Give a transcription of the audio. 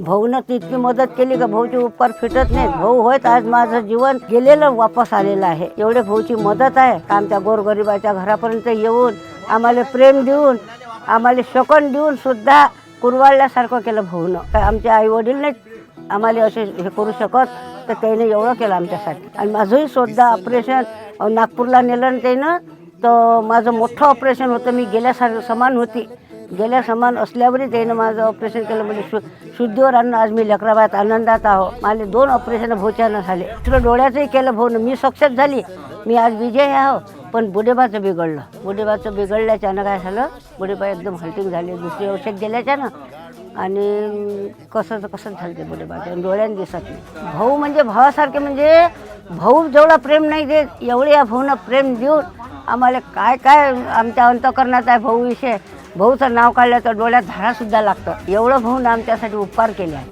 भाऊनं तितकी मदत केली का भाऊचे उपकार फिटत नाहीत. भाऊ होत आज माझं जीवन गेलेलं वापस आलेलं आहे. एवढे भाऊची मदत आहे का आमच्या गोरगरिबाच्या घरापर्यंत येऊन आम्हाला प्रेम देऊन आम्हाला शकन देऊन सुद्धा कुरवाळल्यासारखं केलं भाऊनं. काय आमचे आई वडील नाहीत आम्हाला असे हे करू शकत तर त्याने एवढं केलं आमच्यासाठी. आणि माझंही सुद्धा ऑपरेशन नागपूरला नेलं आणि त्यानं तर माझं मोठं ऑपरेशन होतं. मी गेल्यासारखं समान होती. गेल्या समान असल्यावरही त्यानं माझं ऑपरेशन केलं. म्हणजे शुद्धीवर आणणं आज मी लेकराबात आनंदात आहो. मला 2 ऑपरेशन भाऊच्यानं झाले. दुसरं डोळ्याचंही केलं भाऊनं. मी सक्सेस झाली. मी आज विजय आहो. पण बुढेबाचं बिघडलं. बुढेबाचं बिघडल्याच्यानं काय झालं, बुढेबा एकदम हल्टिंग झाले. दुसरी औषध दिल्याच्यानं आणि कसं झालं ते बुढेबाचं डोळ्यानं दिसत नाही. भाऊ म्हणजे भावासारखे, म्हणजे भाऊ जेवढा प्रेम नाही देत एवढे या भाऊनं प्रेम देऊन आम्हाला काय काय आमच्या अंतःकरणात आहे भाऊविषयी. भाऊचं नाव काढलं तर डोळ्यात धारासुद्धा लागतं. एवढं भाऊनं आमच्यासाठी उपकार केले आहे.